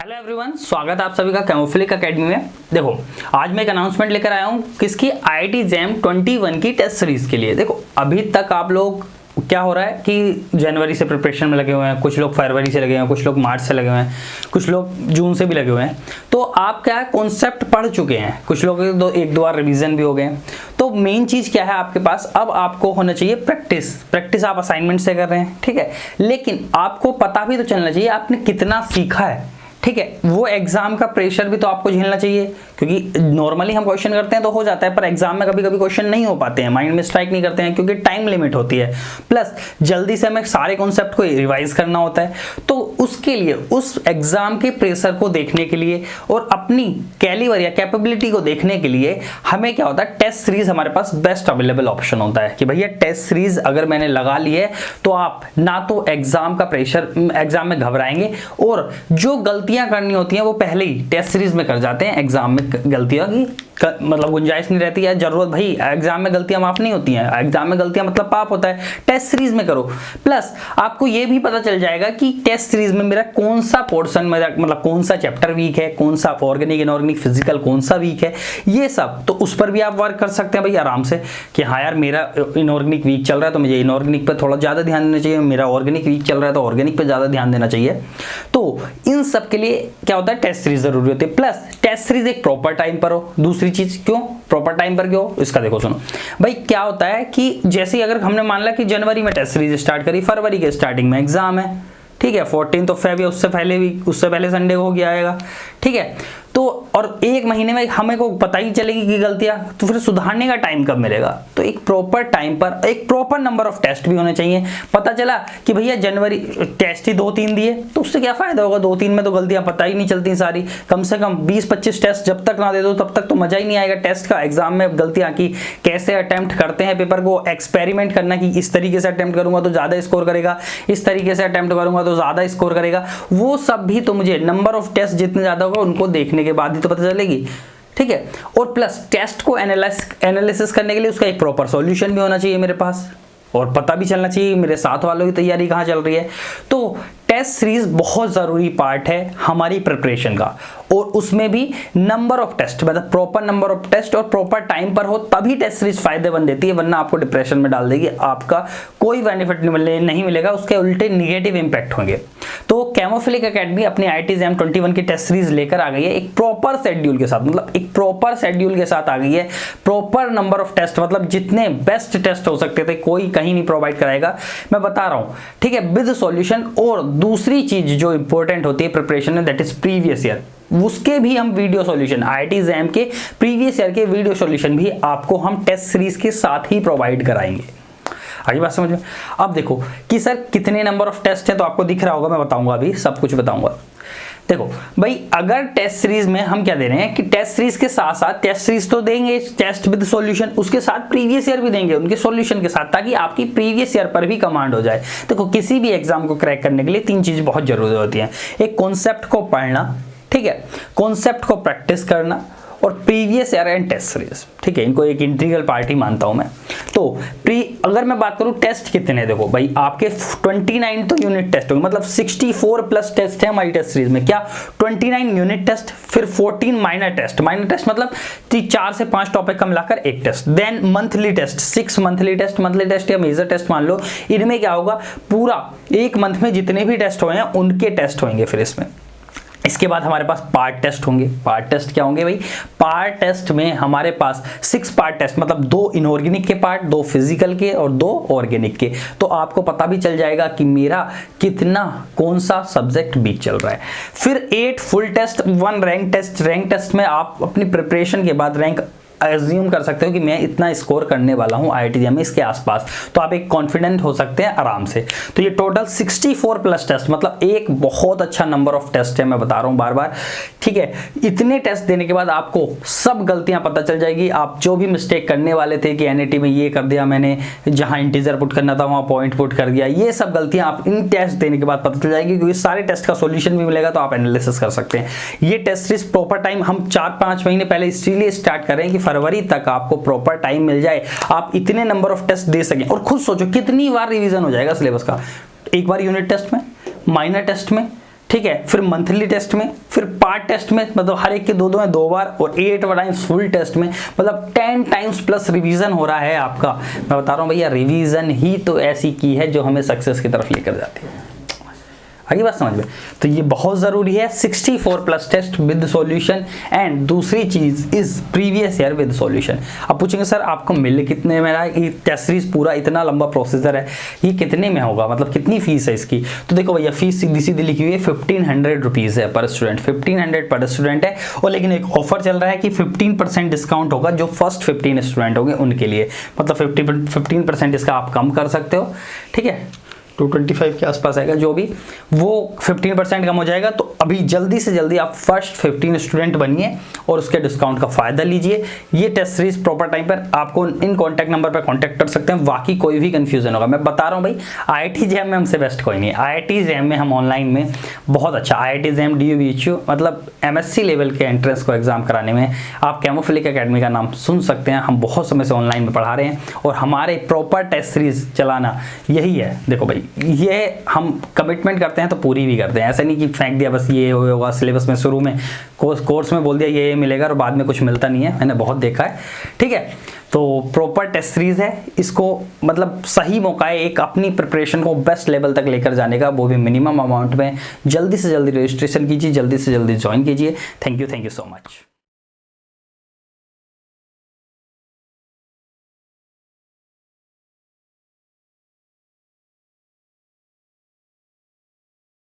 Hello everyone, स्वागत है आप सभी का कैमोफ्लिक एकेडमी में। देखो, आज मैं एक अनाउंसमेंट लेकर आया हूँ किसकी, आईआईटी जैम 21 की टेस्ट सीरीज के लिए। देखो, अभी तक आप लोग क्या हो रहा है कि जनवरी से प्रिपरेशन में लगे हुए हैं, कुछ लोग फरवरी से लगे हुए हैं, कुछ लोग मार्च से लगे हुए हैं, कुछ लोग जून से भी लगे हुए हैं। तो आप क्या कॉन्सेप्ट पढ़ चुके हैं, कुछ लोग एक दो बार रिवीजन भी हो गए। तो मेन चीज़ क्या है आपके पास, अब आपको होना चाहिए प्रैक्टिस आप असाइनमेंट से कर रहे हैं, ठीक है, लेकिन आपको पता भी तो चलना चाहिए आपने कितना सीखा है, ठीक है। वो एग्जाम का प्रेशर भी तो आपको झेलना चाहिए, क्योंकि नॉर्मली हम क्वेश्चन करते हैं तो हो जाता है, पर एग्जाम में कभी कभी क्वेश्चन नहीं हो पाते हैं, माइंड में स्ट्राइक नहीं करते हैं, क्योंकि टाइम लिमिट होती है, प्लस जल्दी से हमें सारे कॉन्सेप्ट को रिवाइज करना होता है। तो उसके लिए, उस एग्जाम के प्रेशर को देखने के लिए और अपनी कैलिबर या कैपेबिलिटी को देखने के लिए हमें क्या होता है, टेस्ट सीरीज हमारे पास बेस्ट अवेलेबल ऑप्शन होता है कि भैया टेस्ट सीरीज अगर मैंने लगा ली है तो आप ना तो एग्जाम का प्रेशर, एग्जाम में घबराएंगे, और जो गलतियां करनी होती हैं वो पहले ही टेस्ट सीरीज में कर जाते हैं। एग्जाम में गलतियां की मतलब गुंजाइश नहीं रहती है, जरूरत भाई एग्जाम में गलतियां माफ नहीं होती हैं, एग्जाम में गलतियां मतलब पाप होता है। टेस्ट सीरीज में करो, प्लस आपको ये भी पता चल जाएगा कि टेस्ट सीरीज में मेरा कौन सा पोर्शन, मेरा मतलब कौन सा चैप्टर वीक है, कौन सा ऑर्गेनिक इनऑर्गेनिक फिजिकल कौन सा वीक है, ये सब। तो उस पर भी आप वर्क कर सकते हैं भाई आराम से कि हाँ यार मेरा इनऑर्गेनिक वीक चल रहा है तो मुझे इनऑर्गेनिक पर थोड़ा ज्यादा ध्यान देना चाहिए, मेरा ऑर्गेनिक वीक चल रहा है तो ऑर्गेनिक पर ज्यादा ध्यान देना चाहिए। तो इन सब के लिए क्या होता है, टेस्ट सीरीज जरूरी होती है, प्लस टेस्ट सीरीज एक प्रॉपर टाइम पर हो। दूसरी चीज, क्यों प्रॉपर टाइम पर क्यों, इसका देखो सुनो भाई, क्या होता है कि जैसे ही अगर हमने मान लिया कि जनवरी में टेस्ट सीरीज स्टार्ट करी, फरवरी के स्टार्टिंग में एग्जाम है, ठीक है, 14 तो फेब, उससे पहले संडे को हो गया आएगा, ठीक है। तो और एक महीने में हमें को पता ही चलेगी कि गलतियां, तो फिर सुधारने का टाइम कब मिलेगा। तो एक प्रॉपर टाइम पर एक प्रॉपर नंबर ऑफ टेस्ट भी होने चाहिए। पता चला कि भैया जनवरी टेस्ट ही 2-3 दिए, तो उससे क्या फायदा होगा, 2-3 में तो गलतियां पता ही नहीं चलती सारी। कम से कम 20-25 टेस्ट जब तक ना दे दो तब तक तो मजा ही नहीं आएगा टेस्ट का। एग्जाम में गलतियां की कैसे अटेम्प्ट करते हैं पेपर को, एक्सपेरिमेंट करना कि इस तरीके से अटेम्प्ट करूंगा तो ज्यादा स्कोर करेगा, इस तरीके से अटेम्प्ट करूंगा तो ज्यादा स्कोर करेगा, वो सब भी तो मुझे नंबर ऑफ टेस्ट जितने ज्यादा होगा उनको देखने के बाद ही तो पता चलेगी, ठीक है। और प्लस टेस्ट को एनालिसिस करने के लिए उसका एक प्रॉपर सॉल्यूशन भी होना चाहिए मेरे पास, और पता भी चलना चाहिए मेरे साथ वालों की तैयारी कहाँ चल रही है। तो टेस्ट सीरीज बहुत जरूरी पार्ट है हमारी प्रिपरेशन का, और उसमें भी नंबर ऑफ टेस्ट, मतलब प्रॉपर नंबर ऑफ टेस्ट और प्रॉपर टाइम पर हो तभी टेस्ट सीरीज फायदेमंद देती है, वरना आपको डिप्रेशन में डाल देगी, आपका कोई बेनिफिट नहीं मिलेगा, उसके उल्टे निगेटिव इंपैक्ट होंगे। तो कैमोफ्लिक एकेडमी अपनी आईआईटी जैम 21 की टेस्ट सीरीज लेकर आ गई है एक प्रॉपर शेड्यूल के साथ, मतलब एक प्रॉपर शेड्यूल के साथ आ गई है, प्रॉपर नंबर ऑफ टेस्ट, मतलब जितने बेस्ट टेस्ट हो सकते थे कोई कहीं नहीं प्रोवाइड कराएगा, मैं बता रहा हूं, ठीक है, विद सॉल्यूशन। और दूसरी चीज जो इंपॉर्टेंट होती है प्रिपरेशन में, दैट इज प्रीवियस ईयर, उसके भी हम वीडियो सॉल्यूशन, आईआईटी जैम के प्रीवियस ईयर के वीडियो सॉल्यूशन भी आपको हम टेस्ट सीरीज के साथ ही प्रोवाइड कराएंगे। आगे बात समझ में। अब देखो कि सर कितने नंबर ऑफ टेस्ट हैं, तो आपको दिख रहा होगा, मैं बताऊंगा, अभी सब कुछ बताऊंगा। देखो भाई, अगर टेस्ट सीरीज में हम क्या दे रहे हैं कि टेस्ट सीरीज के साथ साथ टेस्ट सीरीज तो देंगे, टेस्ट विद सॉल्यूशन, उसके साथ प्रीवियस ईयर भी देंगे उनके सॉल्यूशन के साथ, ताकि आपकी प्रीवियस ईयर पर भी कमांड हो जाए। देखो, किसी भी एग्जाम को क्रैक करने के लिए 3 चीज बहुत जरूरी होती है, एक कॉन्सेप्ट को पढ़ना, ठीक है, कॉन्सेप्ट को प्रैक्टिस करना, और previous year and test series, ठीक है, इनको एक इंटीग्रल पार्ट ही मानता हूं मैं। तो अगर मैं बात करूं टेस्ट कितने, देखो भाई आपके 29 तो यूनिट टेस्ट होंगे, मतलब 64 प्लस टेस्ट है हमारी टेस्ट सीरीज में। क्या 29 यूनिट टेस्ट, फिर 14 माइनर टेस्ट मतलब 4 से 5 टॉपिक का मिलाकर एक test, then monthly test 6 monthly test या मेजर टेस्ट मान लो। इनमें क्या होगा, पूरा एक मंथ में जितने भी टेस्ट हुए हैं उनके टेस्ट होंगे फिर इसमें। इसके बाद हमारे पास पार्ट टेस्ट होंगे। पार्ट टेस्ट क्या होंगे भाई, पार्ट टेस्ट में हमारे पास 6 पार्ट टेस्ट, मतलब 2 इनऑर्गेनिक के पार्ट, 2 फिजिकल के और 2 ऑर्गेनिक के। तो आपको पता भी चल जाएगा कि मेरा कितना कौन सा सब्जेक्ट वीक चल रहा है। फिर 8 फुल टेस्ट, 1 रैंक टेस्ट में आप अपनी प्रिपरेशन के बाद रैंक एज्यूम कर सकते हो कि मैं इतना स्कोर करने वाला हूं आईआईटी जैम में, इसके आसपास, तो आप एक कॉन्फिडेंट हो सकते हैं आराम से। तो ये टोटल 64 प्लस टेस्ट, मतलब एक बहुत अच्छा नंबर ऑफ टेस्ट है, मैं बता रहा हूं बार बार, ठीक है। इतने टेस्ट देने के बाद आपको सब गलतियां पता चल जाएगी, आप जो भी मिस्टेक करने वाले थे कि एनईटी में ये कर दिया मैंने, जहां इंटीजर पुट करना था वहां पॉइंट पुट कर दिया, ये सब गलतियां आप इन टेस्ट देने के बाद पता चल जाएगी, क्योंकि सारे टेस्ट का सॉल्यूशन भी मिलेगा, तो आप एनालिसिस कर सकते हैं। ये टेस्ट सीरीज प्रॉपर टाइम हम 4-5 महीने पहले इसलिए स्टार्ट कर रहे हैं कि फरवरी तक आपको प्रॉपर टाइम मिल जाए, आप इतने नंबर ऑफ टेस्ट दे सकें। और खुद सोचो कितनी बार रिवीजन हो जाएगा सिलेबस का, एक बार यूनिट टेस्ट में, माइनर टेस्ट में, ठीक है, फिर मंथली टेस्ट में, फिर पार्ट टेस्ट में, मतलब हर एक के दो में 2 बार, और 8 टाइम्स फुल टेस्ट में, मतलब 10 टाइम्स प्लस रिवीजन हो रहा है आपका। मैं बता रहा हूँ भैया, रिवीजन ही तो ऐसी की है जो हमें सक्सेस की तरफ लेकर जाती है। आगे बात समझ में, तो ये बहुत जरूरी है। 64 plus test with solution, and दूसरी चीज is previous year with solution. अब पूछेंगे सर आपको मिल कितने में रहा है, ये टेस्ट सीरीज पूरा इतना लंबा प्रोसीजर है, ये कितने में होगा, मतलब कितनी फीस है इसकी? तो देखो भैया, फीस सीधी सीधी लिखी हुई है 1500 रुपीज है पर स्टूडेंट, 1500 पर स्टूडेंट है। और लेकिन एक ऑफर चल रहा है कि 15% डिस्काउंट होगा जो फर्स्ट 15 स्टूडेंट होंगे उनके लिए, मतलब 15% इसका आप कम कर सकते हो, ठीक है। 225 के आसपास आएगा जो भी, वो 15% कम हो जाएगा। तो अभी जल्दी से जल्दी आप फर्स्ट 15 स्टूडेंट बनिए और उसके डिस्काउंट का फायदा लीजिए। ये टेस्ट सीरीज प्रॉपर टाइम पर आपको इन कॉन्टैक्ट नंबर पर कॉन्टैक्ट कर सकते हैं। बाकी कोई भी कंफ्यूजन होगा, मैं बता रहा हूँ भाई, IIT JAM में हमसे बेस्ट कोई नहीं। IIT JAM में हम ऑनलाइन में बहुत अच्छा, IIT JAM DU मतलब MSc लेवल के एंट्रेंस को एग्जाम कराने में आप कैमोफिलिक एकेडमी का नाम सुन सकते हैं। हम बहुत समय से ऑनलाइन में पढ़ा रहे हैं और हमारे प्रॉपर टेस्ट सीरीज चलाना यही है। देखो भाई, ये हम कमिटमेंट करते हैं तो पूरी भी करते हैं, ऐसा नहीं कि फेंक दिया बस ये होगा सिलेबस में, शुरू में कोर्स में बोल दिया ये मिलेगा और बाद में कुछ मिलता नहीं है, मैंने बहुत देखा है, ठीक है। तो प्रॉपर टेस्ट सीरीज है, इसको मतलब सही मौका है एक अपनी प्रिपरेशन को बेस्ट लेवल तक लेकर जाने का, वो भी मिनिमम अमाउंट में। जल्दी से जल्दी रजिस्ट्रेशन कीजिए, जल्दी से जल्दी ज्वाइन कीजिए। Thank you so much.